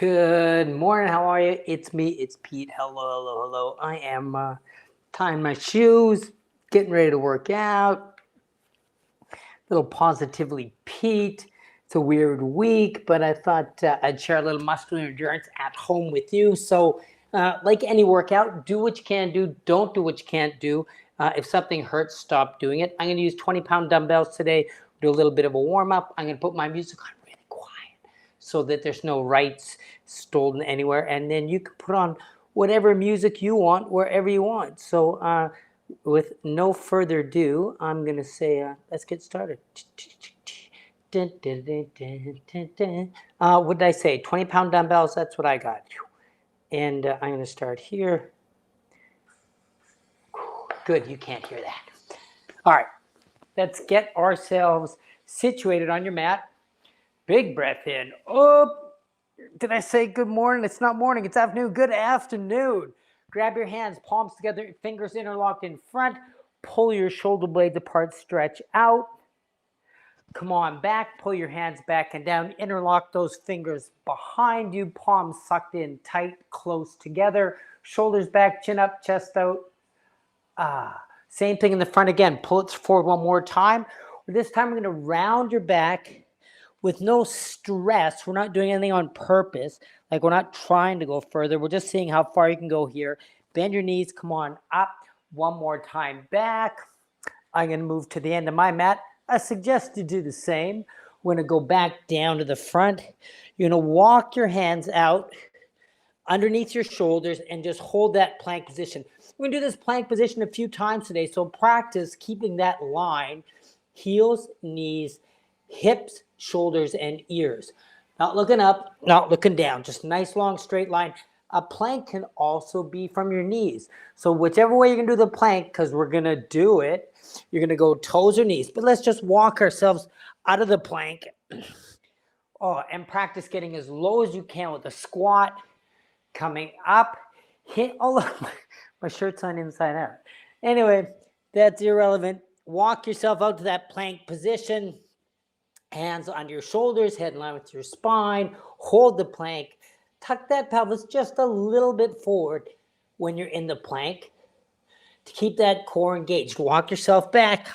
Good morning. How are you? It's me. It's Pete. Hello, hello, hello. I am tying my shoes, getting ready to work out. Little positively Pete. It's a weird week, but I thought I'd share a little muscular endurance at home with you. So, like any workout, do what you can do. Don't do what you can't do. If something hurts, stop doing it. I'm going to use 20-pound dumbbells today. Do a little bit of a warm up. I'm going to put my music on really quiet so that there's no rights stolen anywhere. And then you can put on whatever music you want, wherever you want. So with no further ado, I'm going to say, let's get started. What did I say? 20-pound dumbbells, that's what I got. And I'm going to start here. Good, you can't hear that. All right, let's get ourselves situated on your mat. Big breath in. Oh, did I say good morning? It's not morning, it's afternoon. Good afternoon. Grab your hands, palms together, fingers interlocked in front. Pull your shoulder blades apart, stretch out. Come on back, pull your hands back and down. Interlock those fingers behind you, palms sucked in tight, close together. Shoulders back, chin up, chest out. Same thing in the front again. Pull it forward one more time. This time we're going to round your back with no stress. We're not doing anything on purpose. Like we're not trying to go further. We're just seeing how far you can go here. Bend your knees. Come on up. One more time back. I'm going to move to the end of my mat. I suggest you do the same. We're going to go back down to the front. You're going to walk your hands out underneath your shoulders and just hold that plank position. We're going to do this plank position a few times today, so practice keeping that line, heels, knees, hips, shoulders, and ears. Not looking up, not looking down, just nice long straight line. A plank can also be from your knees. So whichever way you're going to do the plank, because we're going to do it, you're going to go toes or knees. But let's just walk ourselves out of the plank. And practice getting as low as you can with a squat. Coming up, my shirt's on inside out. Anyway, that's irrelevant. Walk yourself out to that plank position. Hands under your shoulders, head in line with your spine. Hold the plank. Tuck that pelvis just a little bit forward when you're in the plank to keep that core engaged. Walk yourself back.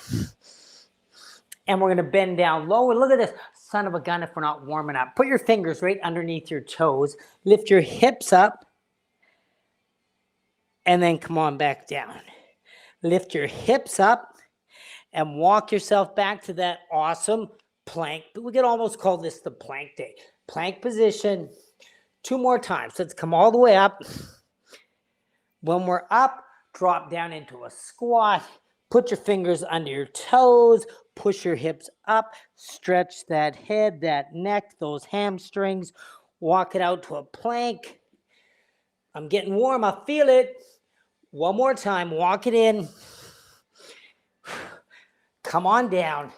And we're going to bend down low. And look at this. Son of a gun if we're not warming up. Put your fingers right underneath your toes. Lift your hips up. And then come on back down. Lift your hips up and walk yourself back to that awesome plank. We could almost call this the plank day. Plank position. 2 more times. Let's come all the way up. When we're up, drop down into a squat. Put your fingers under your toes. Push your hips up. Stretch that head, that neck, those hamstrings. Walk it out to a plank. I'm getting warm. I feel it. One more time. Walk it in. Come on down.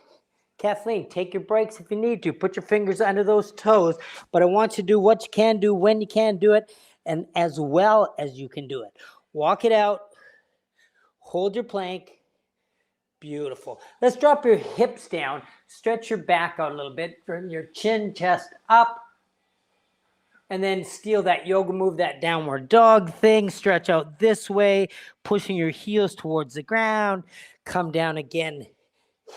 Kathleen, take your breaks if you need to. Put your fingers under those toes. But I want you to do what you can do when you can do it and as well as you can do it. Walk it out. Hold your plank. Beautiful. Let's drop your hips down. Stretch your back out a little bit. Bring your chin, chest up. And then steal that yoga move, that downward dog thing. Stretch out this way, pushing your heels towards the ground. Come down again.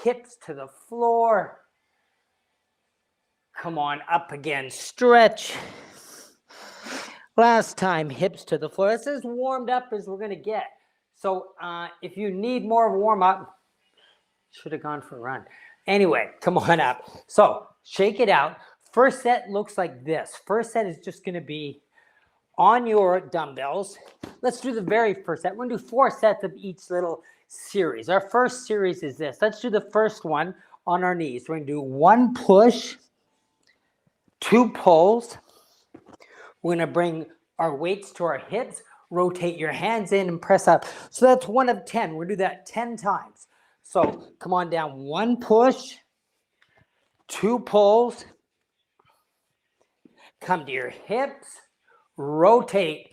Hips to the floor. Come on up again. Stretch. Last time, hips to the floor. This is as warmed up as we're going to get. So if you need more of a warm-up, should have gone for a run. Anyway, come on up. So shake it out. First set looks like this. First set is just going to be on your dumbbells. Let's do the very first set. We're going to do 4 sets of each little series. Our first series is this. Let's do the first one on our knees. We're going to do 1 push, 2 pulls. We're going to bring our weights to our hips, rotate your hands in and press up. So that's 1 of 10. We're going to do that 10 times. So come on down. 1 push, 2 pulls. Come to your hips, rotate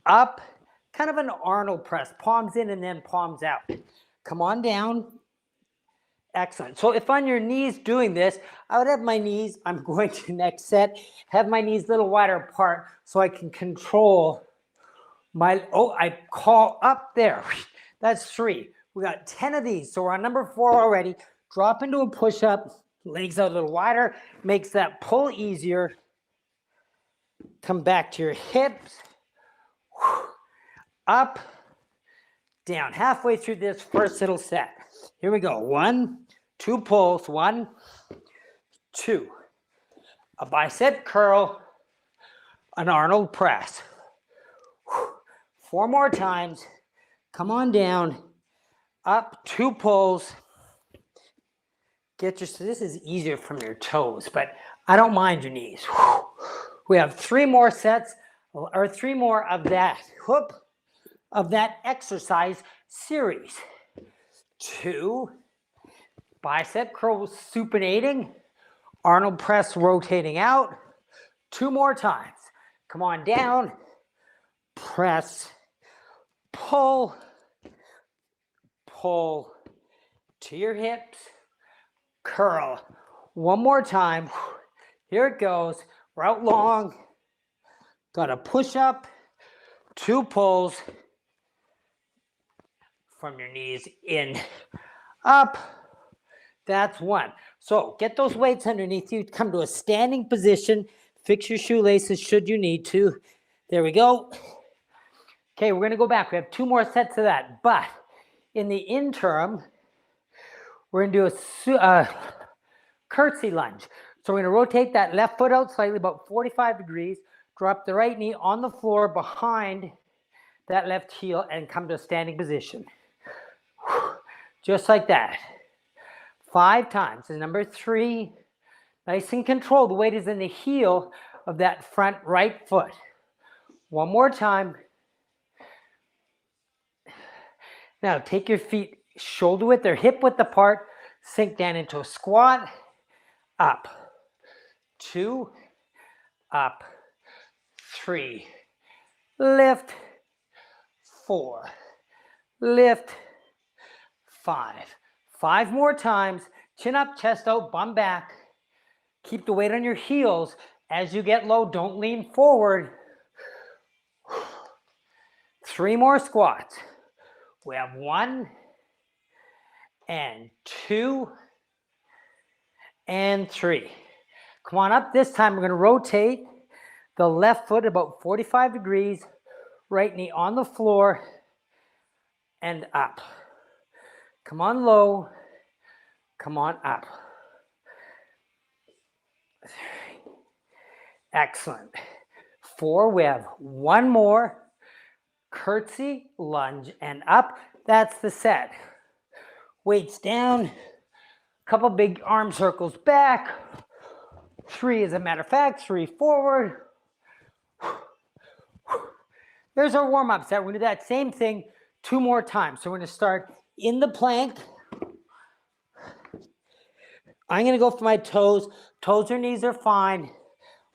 up, kind of an Arnold press, palms in and then palms out. Come on down. Excellent. So if on your knees doing this, I would have my knees, I'm going to next set, have my knees a little wider apart so I can control my, I call up there. That's 3. We got 10 of these. So we're on number 4 already. Drop into a push-up, legs out a little wider, makes that pull easier. Come back to your hips. Up, down. Halfway through this first little set. Here we go. 1, 2 pulls. 1, 2. A bicep curl, an Arnold press. 4 more times. Come on down. Up, 2 pulls. Get your, so this is easier from your toes, but I don't mind your knees. We have 3 more sets, or 3 more of that, of that exercise series. 2, bicep curl supinating, Arnold press rotating out. 2 more times. Come on down, press, pull, pull to your hips, curl. 1 more time. Here it goes. We're out long. Got a push up, 2 pulls from your knees in, up. That's 1. So get those weights underneath you. Come to a standing position. Fix your shoelaces should you need to. There we go. Okay, we're going to go back. We have 2 more sets of that. But in the interim, we're going to do a curtsy lunge. So we're going to rotate that left foot out slightly, about 45 degrees. Drop the right knee on the floor behind that left heel and come to a standing position. Just like that. 5 times. And number 3, nice and controlled. The weight is in the heel of that front right foot. 1 more time. Now take your feet shoulder width or hip width apart. Sink down into a squat. Up. 2. Up. 3. Lift. 4. Lift. 5. 5 more times. Chin up, chest out, bum back. Keep the weight on your heels. As you get low, don't lean forward. 3 more squats. We have 1 and 2 and 3. Come on up. This time we're going to rotate the left foot about 45 degrees. Right knee on the floor and up. Come on low. Come on up. Excellent. 4, we have 1 more. Curtsy, lunge, and up. That's the set. Weights down. Couple big arm circles back. 3 as a matter of fact. 3 forward. There's our warm-up set. We're going to do that same thing 2 more times. So we're going to start in the plank. I'm going to go for my toes. Toes or knees are fine.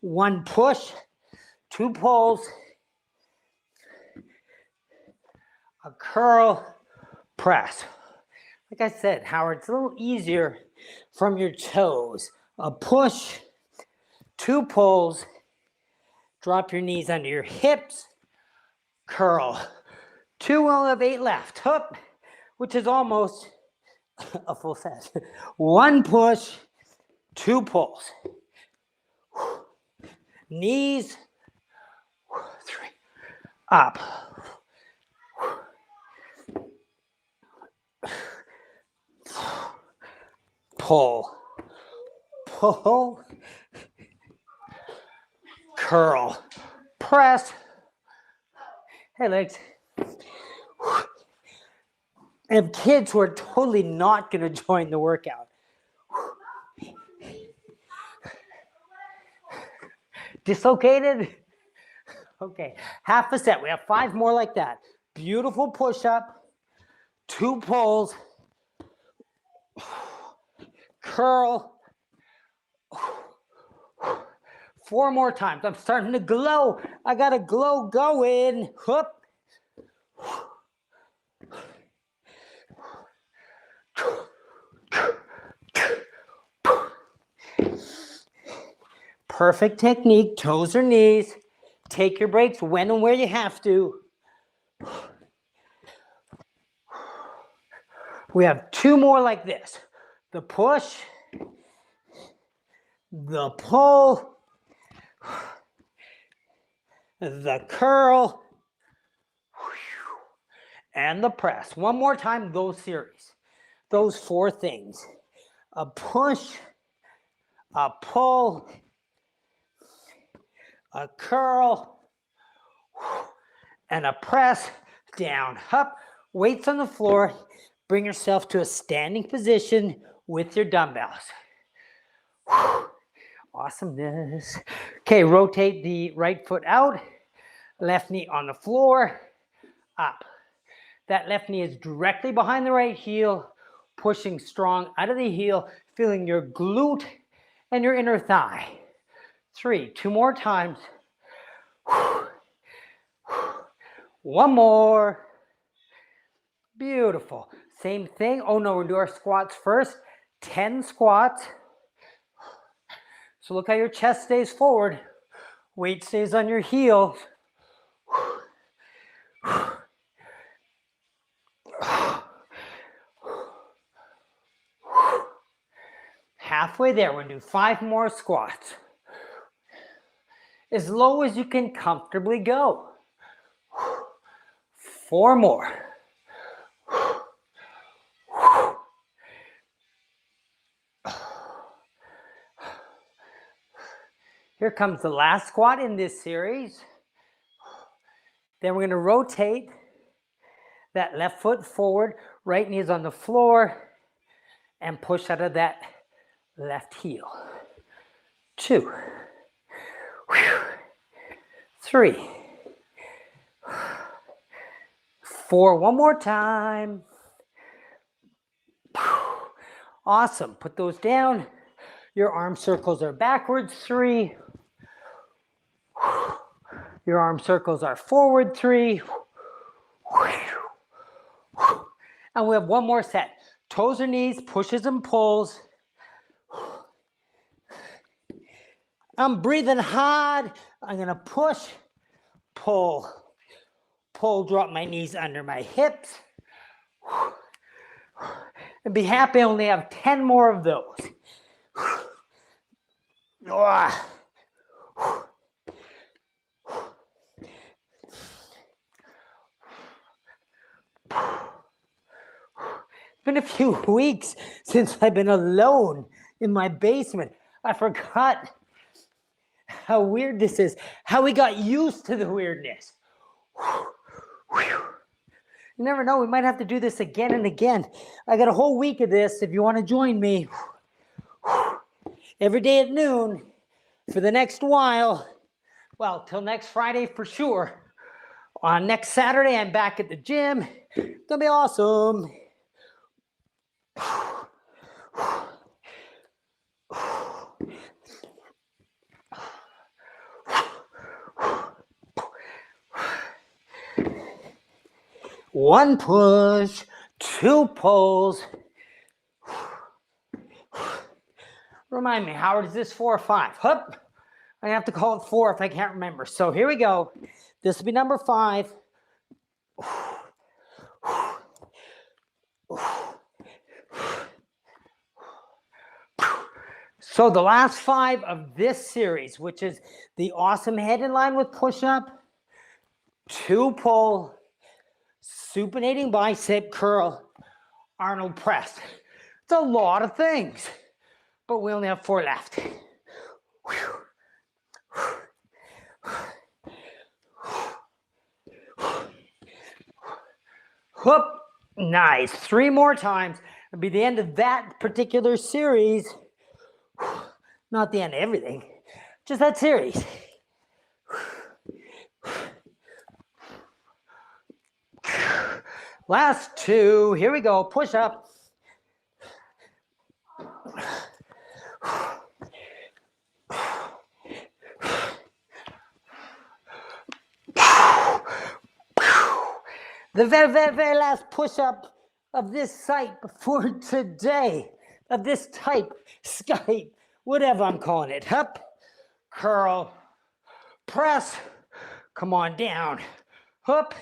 1 push, 2 pulls, a curl, press. Like I said, Howard, it's a little easier from your toes. A push, 2 pulls, drop your knees under your hips, curl. 2, we'll have 8 left. Hup, which is almost a full set. 1 push, 2 pulls. Knees, 3, up. Pull, pull, curl, press. Hey, legs. And kids who are totally not going to join the workout. Dislocated? Okay, half a set. We have 5 more like that. Beautiful push-up, 2 pulls, curl, 4 more times. I'm starting to glow. I got a glow going. Whoop. Perfect technique, toes or knees. Take your breaks when and where you have to. We have 2 more like this. The push, the pull, the curl, and the press. One more time, those series. Those 4 things. A push, a pull, a curl, and a press, down, up, weights on the floor. Bring yourself to a standing position with your dumbbells. Awesomeness. Okay, rotate the right foot out, left knee on the floor, up. That left knee is directly behind the right heel, pushing strong out of the heel, feeling your glute and your inner thigh. 3, 2 more times. 1 more. Beautiful. Same thing. Oh no, we'll do our squats first. 10 squats. So look how your chest stays forward. Weight stays on your heels. Halfway there, we're going to do 5 more squats. As low as you can comfortably go. 4 more. Here comes the last squat in this series. Then we're going to rotate that left foot forward, right knee is on the floor, and push out of that left heel. 2, 3, 4. One more time. Awesome. Put those down. Your arm circles are backwards. 3. Your arm circles are forward. 3. And we have 1 more set. Toes or knees, pushes and pulls. I'm breathing hard. I'm going to push, pull, pull, drop my knees under my hips. And be happy I only have 10 more of those. It's been a few weeks since I've been alone in my basement. I forgot how weird this is, how we got used to the weirdness. You never know, we might have to do this again and again. I got a whole week of this if you want to join me. Every day at noon for the next while. Well, till next Friday for sure. On next Saturday, I'm back at the gym. It's gonna be awesome. One push, 2 pulls. Remind me, Howard, is this 4 or 5? Hup. I have to call it 4 if I can't remember. So here we go. This will be number 5. So the last 5 of this series, which is the awesome head in line with push-up, 2 pull, supinating bicep curl, Arnold press. It's a lot of things, but we only have 4 left. Whoop, nice. 3 more times. It'll be the end of that particular series. Not the end of everything, just that series. Last 2, here we go, push up. The very last push up of this site for today, of this type, Skype, whatever I'm calling it. Up, curl, press, come on down, hoop,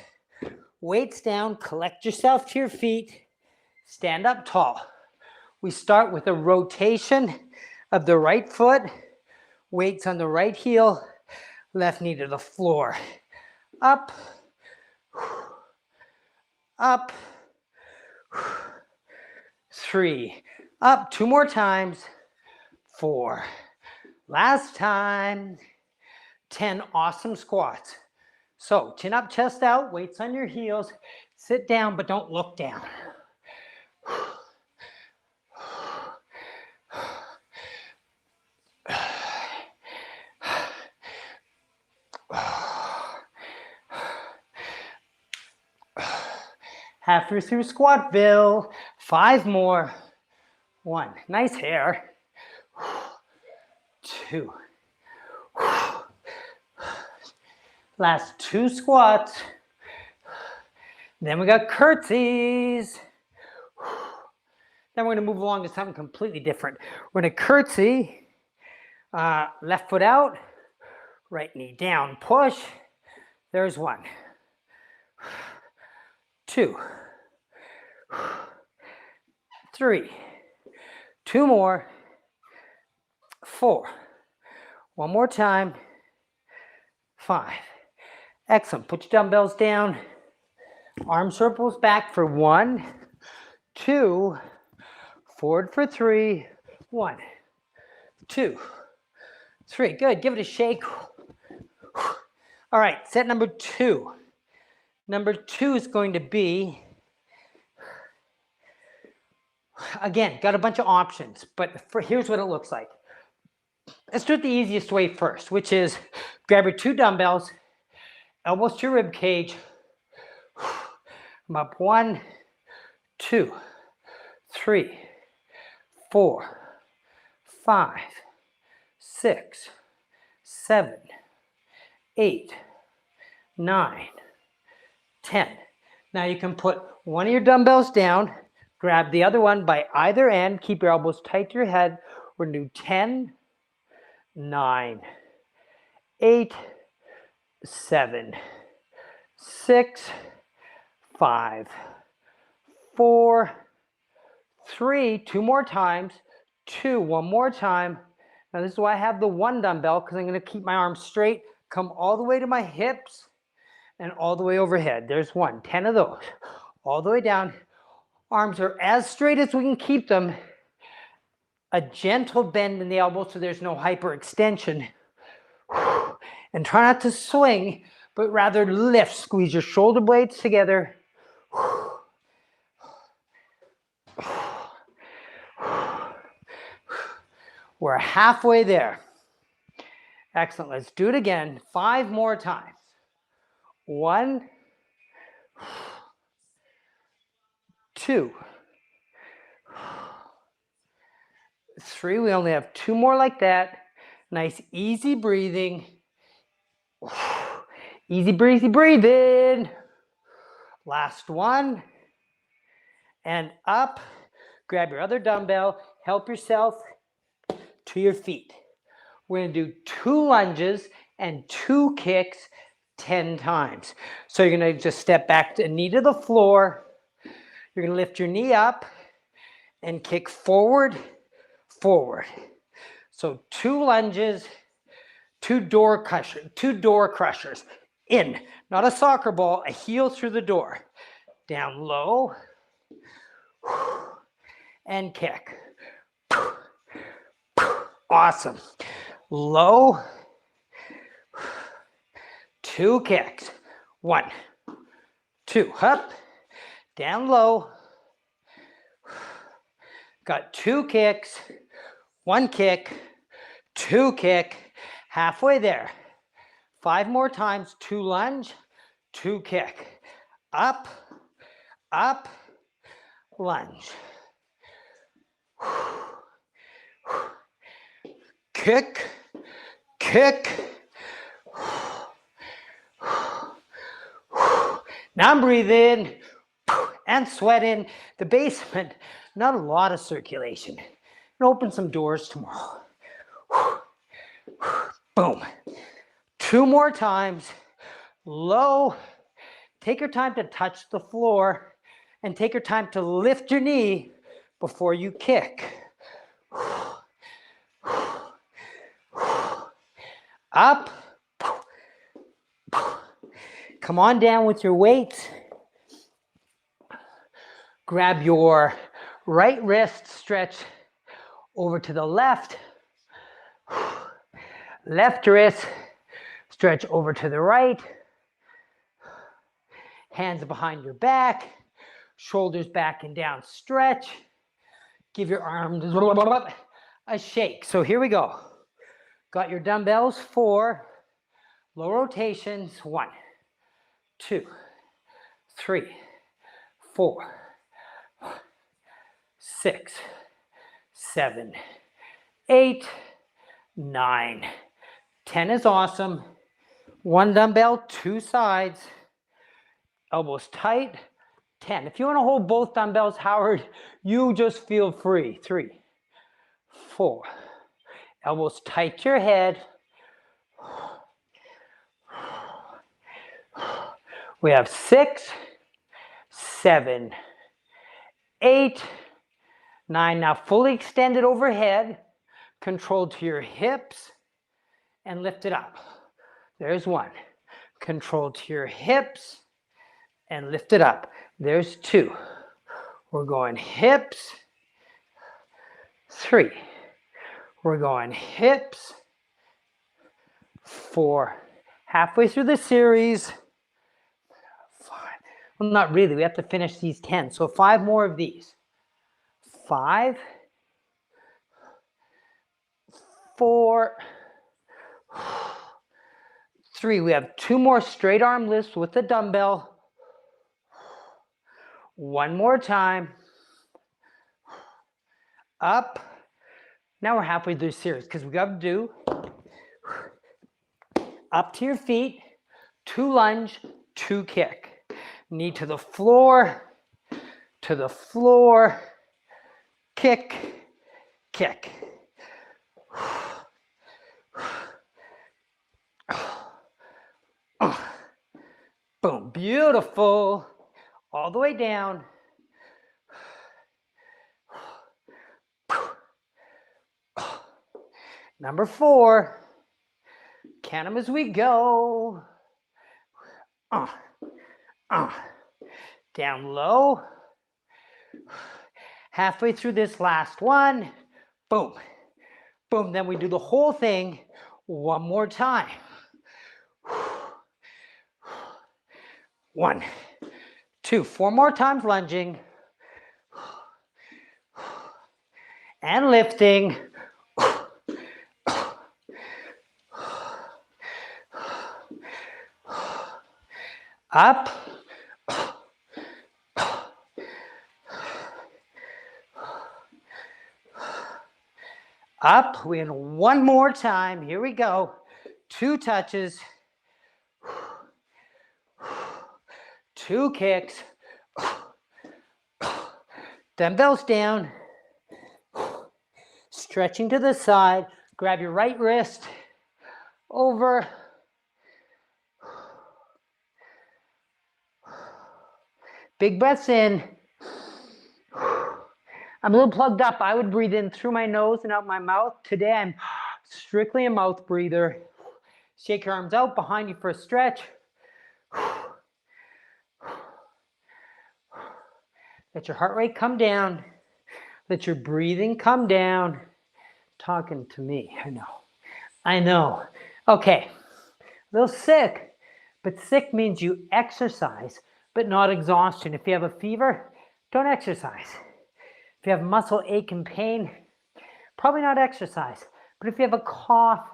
weights down, collect yourself to your feet, stand up tall. We start with a rotation of the right foot, weights on the right heel, left knee to the floor. Up, up, 3, up, 2 more times, 4, last time, 10 awesome squats. So chin up, chest out, weights on your heels, sit down, but don't look down. Halfway through squatville, 5 more, 1, nice hair, 2, last 2 squats, then we got curtsies, then we're going to move along to something completely different. We're going to curtsy, left foot out, right knee down, push, there's 1, 2, 3, 2 more, 4, 1 more time, 5. Excellent. Put your dumbbells down. Arm circles back for 1, 2, forward for 3, 1, 2, 3. Good. Give it a shake. All right. Set number 2. Number 2 is going to be, again, got a bunch of options, but here's what it looks like. Let's do it the easiest way first, which is grab your 2 dumbbells, elbows to your rib cage. I'm up 1, 2, 3, 4, 5, 6, 7, 8, 9, 10. Now you can put one of your dumbbells down, grab the other one by either end, keep your elbows tight to your head. We're going to do 10, 9, 8, 7, 6, 5, 4, 3, 2 more times, 2, 1 more time. Now this is why I have the 1 dumbbell, because I'm going to keep my arms straight, come all the way to my hips, and all the way overhead. There's 1, 10 of those. All the way down. Arms are as straight as we can keep them. A gentle bend in the elbow so there's no hyperextension. And try not to swing, but rather lift. Squeeze your shoulder blades together. We're halfway there. Excellent. Let's do it again. 5 more times. 1, 2, 3. We only have 2 more like that. Nice, easy breathing. Easy breezy breathing. Last 1. And up. Grab your other dumbbell. Help yourself to your feet. We're going to do 2 lunges and 2 kicks 10 times. So you're going to just step back to knee to the floor. You're going to lift your knee up and kick forward, forward. So 2 lunges, 2 door crushers. In, not a soccer ball, a heel through the door. Down low and kick. Awesome. Low, 2 kicks. 1, 2, up, down low. Got 2 kicks, 1 kick, 2 kick, halfway there. 5 more times, 2 lunge, 2 kick. Up, up, lunge. Kick, kick. Now I'm breathing and sweating. The basement, not a lot of circulation. And open some doors tomorrow. Boom. 2 more times. Low. Take your time to touch the floor and take your time to lift your knee before you kick. Up. Come on down with your weights. Grab your right wrist, stretch over to the left. Left wrist, stretch over to the right. Hands behind your back. Shoulders back and down, stretch. Give your arms a shake. So here we go. Got your dumbbells, 4. Low rotations, 1, 2, 3, 4, 6, 7, 8, 9, 10 is awesome. 1 dumbbell, 2 sides. Elbows tight. 10. If you want to hold both dumbbells, Howard, you just feel free. 3, 4. Elbows tight to your head. We have 6, 7, 8, 9. Now fully extended overhead, controlled to your hips, and lift it up. There's 1. Controlled to your hips, and lift it up. There's 2. We're going hips. 3. We're going hips. 4. Halfway through the series. 5. Well, not really. We have to finish these 10. So 5 more of these. 5. 4. 3. We have 2 more straight arm lifts with the dumbbell. 1 more time. Up. Now we're halfway through the series because we got to do up to your feet, 2 lunge, 2 kick. Knee to the floor, kick, kick. Boom, beautiful. All the way down. Number 4. Count them as we go. Down low. Halfway through this last one. Boom. Boom. Then we do the whole thing 1 more time. 1, 2, 4 more times lunging. And lifting. Up. Up. We in 1 more time. Here we go. 2 touches. 2 kicks. Dumbbells down. Stretching to the side. Grab your right wrist over. Big breaths in. I'm a little plugged up. I would breathe in through my nose and out my mouth. Today I'm strictly a mouth breather. Shake your arms out behind you for a stretch. Let your heart rate come down. Let your breathing come down. Talking to me, I know. I know. Okay, a little sick, but sick means you exercise, but not exhaustion. If you have a fever, don't exercise. If you have muscle ache and pain, probably not exercise. But if you have a cough,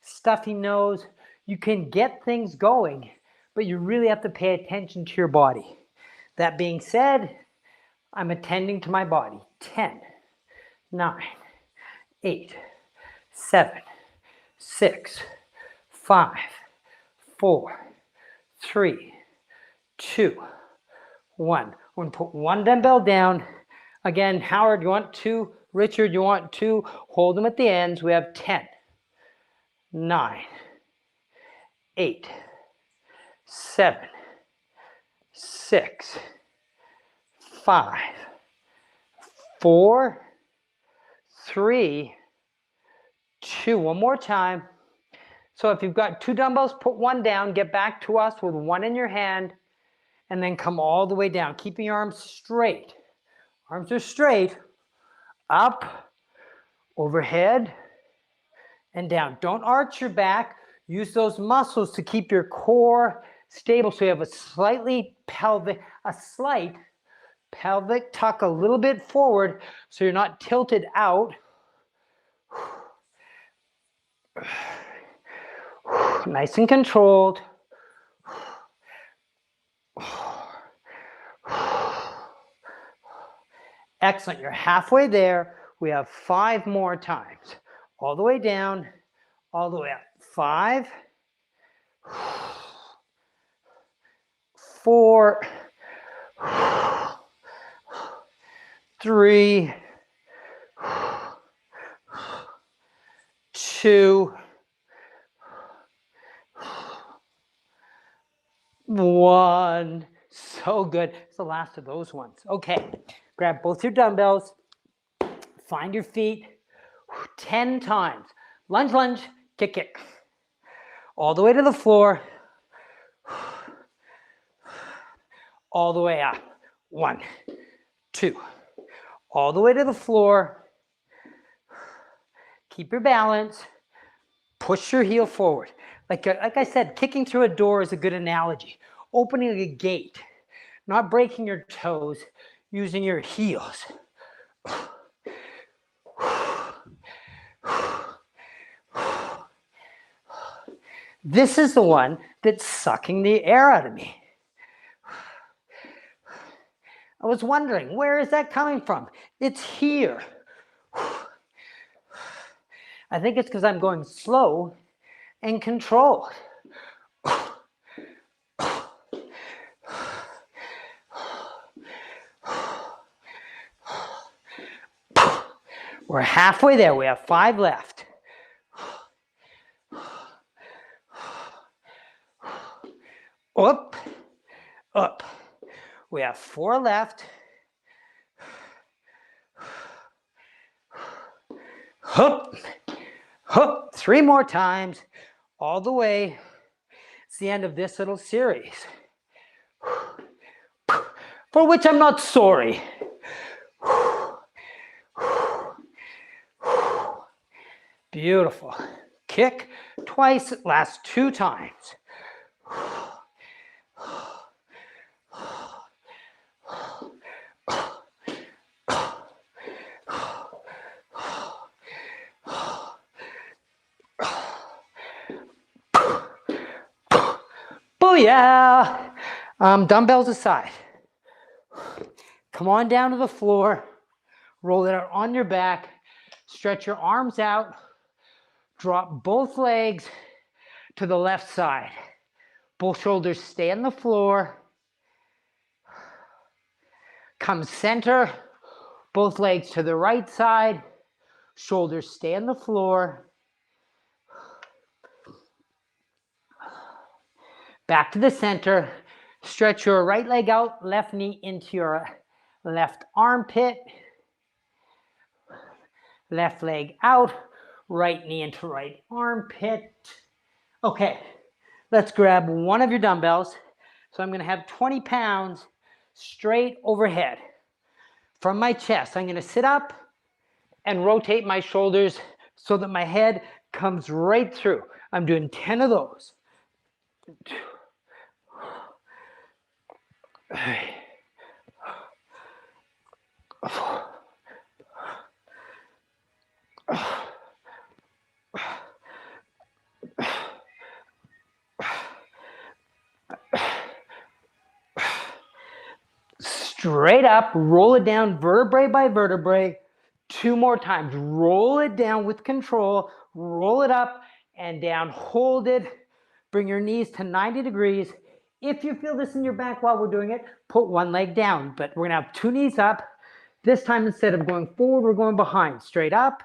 stuffy nose, you can get things going, but you really have to pay attention to your body. That being said, I'm attending to my body. 10, 9, 8, 7, 6, 5, 4, 3, 2, 1. I'm going to put 1 dumbbell down. Again, Howard, you want 2? Richard, you want 2? Hold them at the ends. We have 10, 9, 8, 7, 6, 5, 4, 3, 2. One more time. So if you've got 2 dumbbells, put 1 down, get back to us with 1 in your hand, and then come all the way down, keeping your arms straight. Arms are straight, up, overhead, and down. Don't arch your back. Use those muscles to keep your core stable so you have a slight pelvic tuck a little bit forward so you're not tilted out. Nice and controlled. Excellent. You're halfway there. We have 5 more times. All the way down, all the way up. 5, 4, 3, 2, 1. So good. It's the last of those ones. Okay. Grab both your dumbbells. Find your feet. 10 times. Lunge, lunge, kick, kick. All the way to the floor. All the way up. 1, 2. All the way to the floor. Keep your balance. Push your heel forward. Like I said, kicking through a door is a good analogy. Opening a gate. Not breaking your toes. Using your heels. This is the one that's sucking the air out of me. I was wondering, where is that coming from? It's here. I think it's because I'm going slow and controlled. We're halfway there. We have 5 left. Up, up. We have 4 left. Hup, hup. 3 more times. All the way. It's the end of this little series. For which I'm not sorry. Beautiful. Kick twice, last 2 times. Booyah! Dumbbells aside. Come on down to the floor. Roll it out on your back. Stretch your arms out. Drop both legs to the left side. Both shoulders stay on the floor. Come center. Both legs to the right side. Shoulders stay on the floor. Back to the center. Stretch your right leg out, left knee into your left armpit. Left leg out, right knee into right armpit. Okay, let's grab one of your dumbbells. So I'm going to have 20 pounds straight overhead. From my chest, I'm going to sit up and rotate my shoulders so that my head comes right through. I'm doing 10 of those. 2. Straight up, roll it down vertebrae by vertebrae. 2 more times. Roll it down with control. Roll it up and down. Hold it. Bring your knees to 90 degrees. If you feel this in your back while we're doing it, put one leg down. But we're going to have 2 knees up. This time, instead of going forward, we're going behind. Straight up.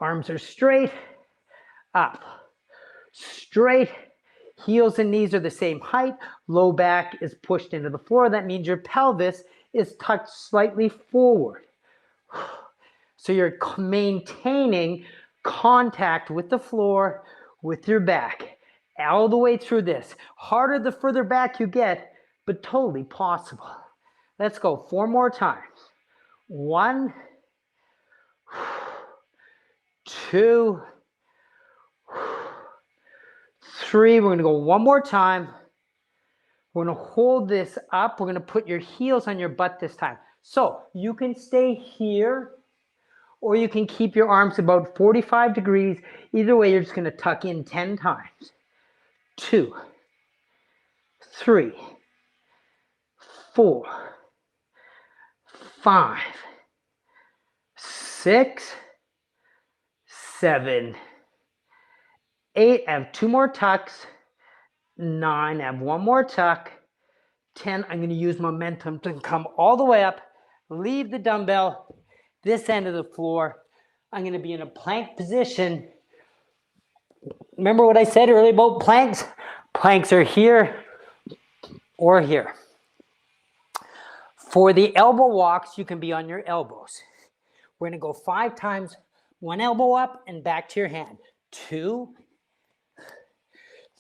Arms are straight. up, straight. Heels and knees are the same height. Low back is pushed into the floor. That means your pelvis is tucked slightly forward. So you're maintaining contact with the floor, with your back, all the way through this. Harder the further back you get, but totally possible. Let's go 4 more times. 1, 2, 3. We're going to go 1 more time. We're going to hold this up. We're going to put your heels on your butt this time. So you can stay here, or you can keep your arms about 45 degrees. Either way, you're just going to tuck in 10 times. 2, 3, 4, 5, 6, 7, 8. I have 2 more tucks. 9. I have 1 more tuck. 10. I'm going to use momentum to come all the way up, leave the dumbbell, this end of the floor. I'm going to be in a plank position. Remember what I said earlier about planks? Planks are here or here. For the elbow walks, you can be on your elbows. We're going to go 5 times. 1 elbow up and back to your hand. 2,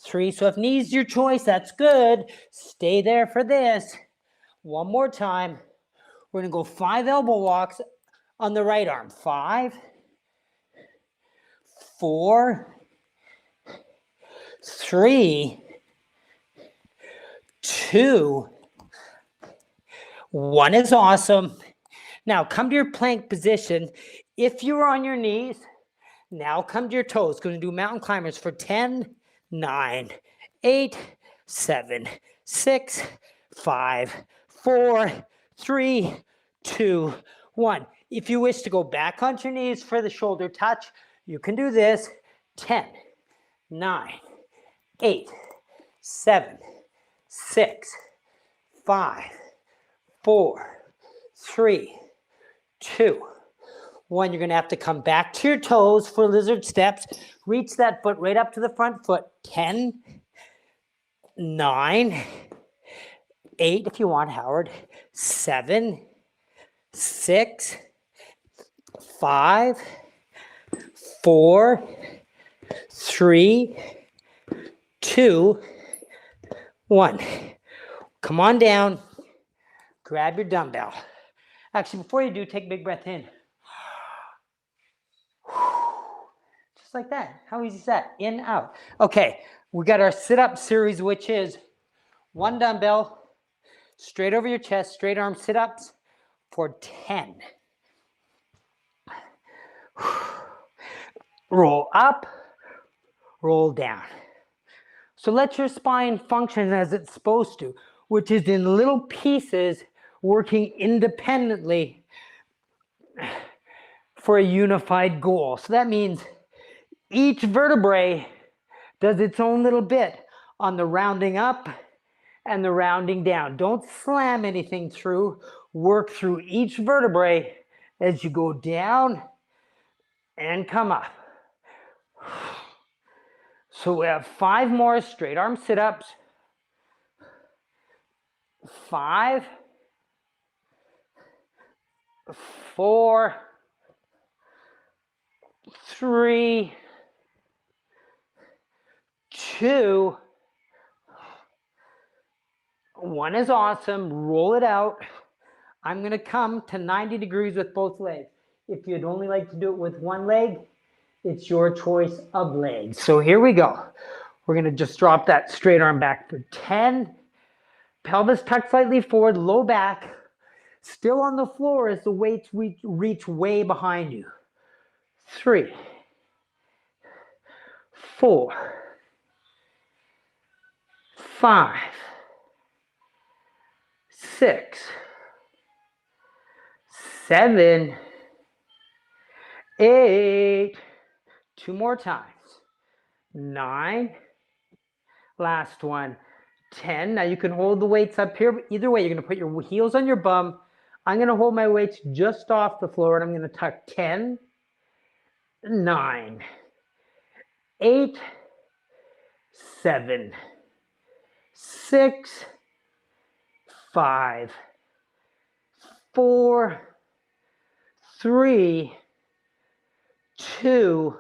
3. So if knee's your choice, that's good. Stay there for this. 1 more time. We're going to go 5 elbow walks on the right arm. 5, 4, 3, 2, 1 is awesome. Now come to your plank position. If you're on your knees, now come to your toes. Going to do mountain climbers for 10, 9, 8, 7, 6, 5, 4, 3, 2, 1. If you wish to go back onto your knees for the shoulder touch, you can do this. 10, 9, 8, 7, 6, 5, 4, 3, 2, 1. You're going to have to come back to your toes for lizard steps. Reach that foot right up to the front foot. 10, 9, 8 if you want, Howard. 7, 6, 5, 4, 3, 2, 1. Come on down. Grab your dumbbell. Actually, before you do, take a big breath in. Just like that. How easy is that? In, out. Okay, we got our sit-up series, which is 1 dumbbell, straight over your chest, straight arm sit-ups for 10. Roll up, roll down. So let your spine function as it's supposed to, which is in little pieces working independently for a unified goal. So that means each vertebrae does its own little bit on the rounding up and the rounding down. Don't slam anything through. Work through each vertebrae as you go down and come up. So we have 5 more straight arm sit-ups. 5, 4, 3, 2, 1 is awesome. Roll it out. I'm going to come to 90 degrees with both legs. If you'd only like to do it with 1 leg, it's your choice of legs. So here we go. We're going to just drop that straight arm back for 10. Pelvis tucked slightly forward, low back. Still on the floor as the weights reach way behind you. 3, 4, 5, 6, 7, 8. 2 more times. 9. Last one. 10. Now you can hold the weights up here, but either way, you're going to put your heels on your bum. I'm going to hold my weights just off the floor, and I'm going to tuck 10, 9, 8, 7, 6, 5, 4, 3, 2,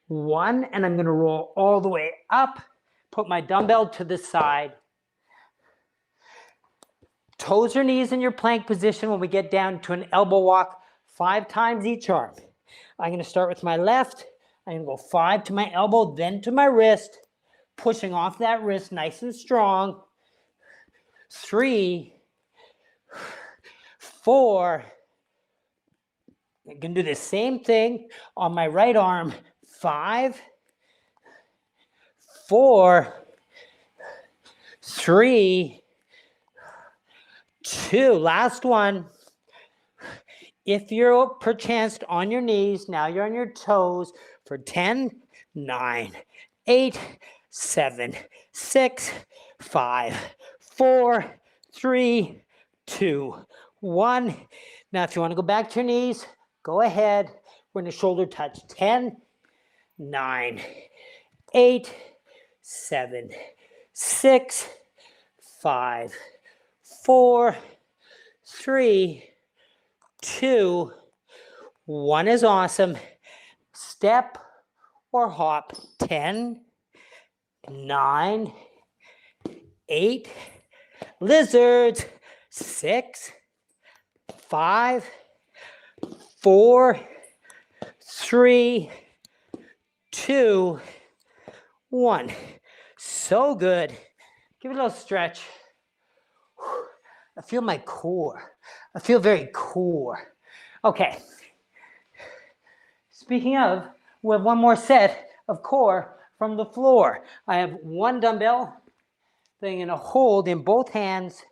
1. And I'm going to roll all the way up. Put my dumbbell to the side. Toes or knees in your plank position when we get down to an elbow walk 5 times each arm. I'm going to start with my left. I'm going to go 5 to my elbow, then to my wrist, pushing off that wrist nice and strong. 3, 4. I'm going to do the same thing on my right arm. 5, 4, 3, 2. Last one. If you're perchance on your knees, now you're on your toes for 10, 9, 8, 7, 6, 5, 4, 3, 2, 1. Now, if you want to go back to your knees, go ahead. We're going to shoulder touch. 10, 9, 8, 7, 6, 5, 4, 3, 2, 1 is awesome. Step or hop. 10, 9, 8, lizards. 6, 5, 4, 3, 2, 1. So good. Give it a little stretch. I feel my core. I feel very core. Okay. Speaking of, we have one more set of core from the floor. I have one dumbbell that I'm going to hold in both hands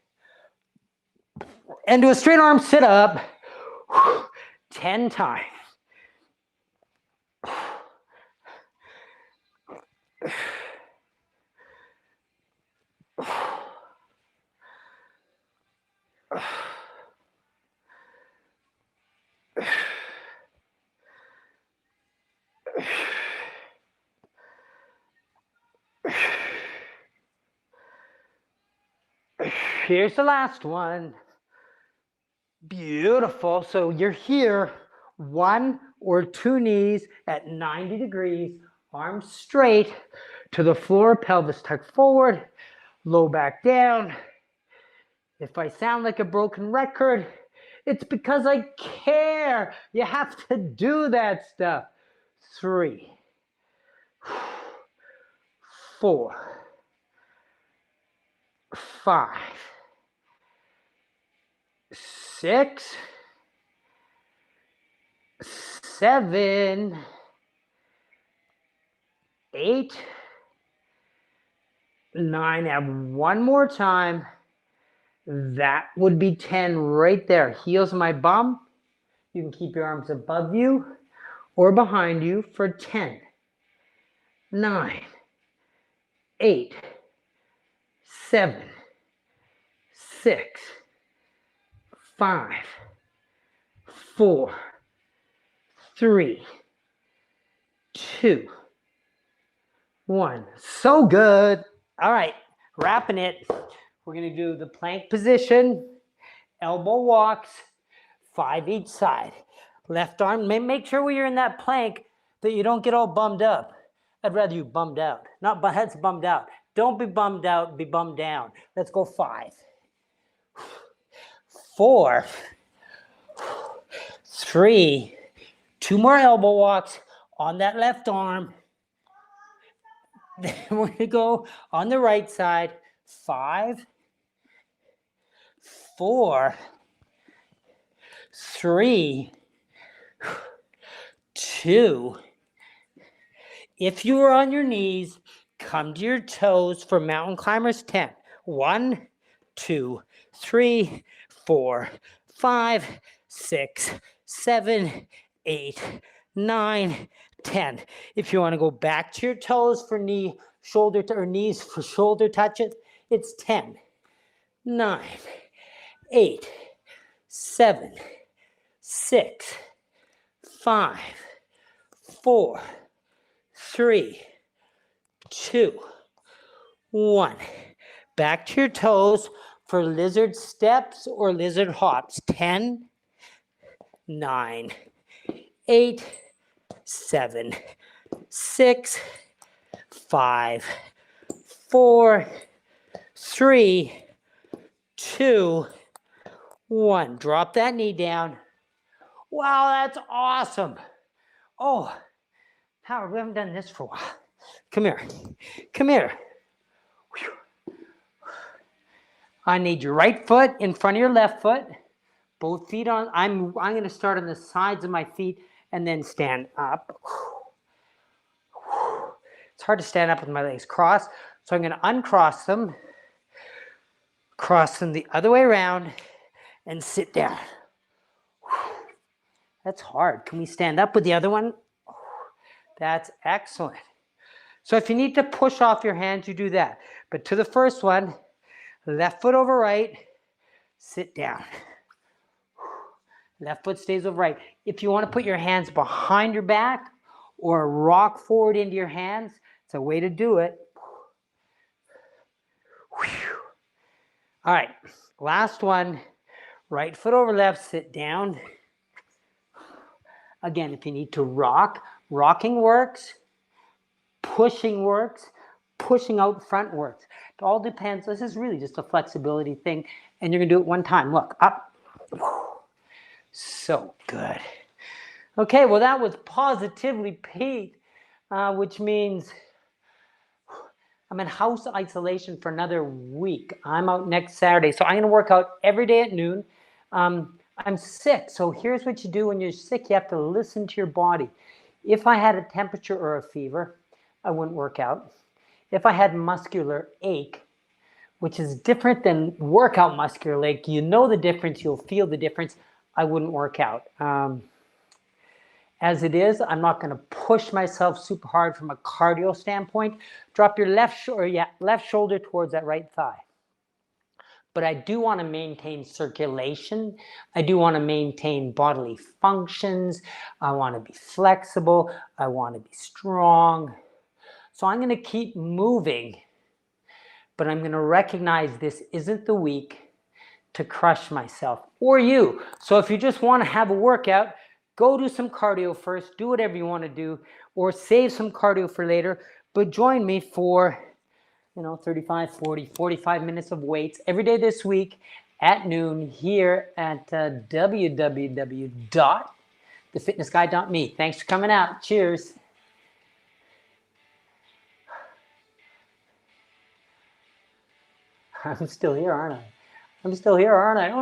and do a straight arm sit up 10 times. Here's the last one. Beautiful. So you're here, 1 or 2 knees at 90 degrees, arms straight to the floor, pelvis tucked forward, low back down. If I sound like a broken record, it's because I care. You have to do that stuff. 3, 4, 5, 6, 7, 8, 9. And one more time. That would be 10 right there. Heels my bum. You can keep your arms above you or behind you for 10, 9, 8, 7, 6, 5, 4, 3, 2, 1. So good. All right, wrapping it. We're going to do the plank position, elbow walks, 5 each side. Left arm, make sure when you're in that plank that you don't get all bummed up. I'd rather you bummed out. Not that's bummed out. Don't be bummed out, be bummed down. Let's go 5. 4, 3, 2 more elbow walks on that left arm. Then we're going to go on the right side. 5, 4, 3, 2. If you are on your knees, come to your toes for mountain climbers 10. 1, 2, 3, 4, 5, 6, 7, 8, 9, 10. If you want to go back to your toes for knees for shoulder touches, it's 10, 9, 8, 7, 6, 5, 4, 3, 2, 1. Back to your toes for lizard steps or lizard hops. 10, 9, 8, 7, 6, 5, 4, 3, 2, 1. Drop that knee down. Wow, that's awesome. Oh, Howard, we haven't done this for a while. Come here. Come here. Whew. I need your right foot in front of your left foot. Both feet on. I'm going to start on the sides of my feet and then stand up. It's hard to stand up with my legs crossed, so I'm going to uncross them, cross them the other way around, and sit down. That's hard. Can we stand up with the other one? That's excellent. So if you need to push off your hands, you do that. But to the first one, left foot over right, sit down. Left foot stays over right. If you want to put your hands behind your back or rock forward into your hands, it's a way to do it. All right, last one. Right foot over left, sit down. Again, if you need to rock, rocking works, pushing works, pushing out front works. It all depends. This is really just a flexibility thing, and you're going to do it one time. Look, up. So good. Okay, well, that was positively Pete, which means I'm in house isolation for another week. I'm out next Saturday, so I'm going to work out every day at noon. I'm sick, so here's what you do when you're sick. You have to listen to your body. If I had a temperature or a fever, I wouldn't work out. If I had muscular ache, which is different than workout muscular ache, you know the difference, you'll feel the difference, I wouldn't work out. As it is, I'm not going to push myself super hard from a cardio standpoint. Drop your left shoulder towards that right thigh. But I do want to maintain circulation. I do want to maintain bodily functions. I want to be flexible. I want to be strong. So I'm going to keep moving, but I'm going to recognize this isn't the week to crush myself or you. So if you just want to have a workout, go do some cardio first, do whatever you want to do, or save some cardio for later, but join me for 35, 40, 45 minutes of weights every day this week at noon here at www.thefitnessguy.me. Thanks for coming out. Cheers. I'm still here, aren't I? Oh,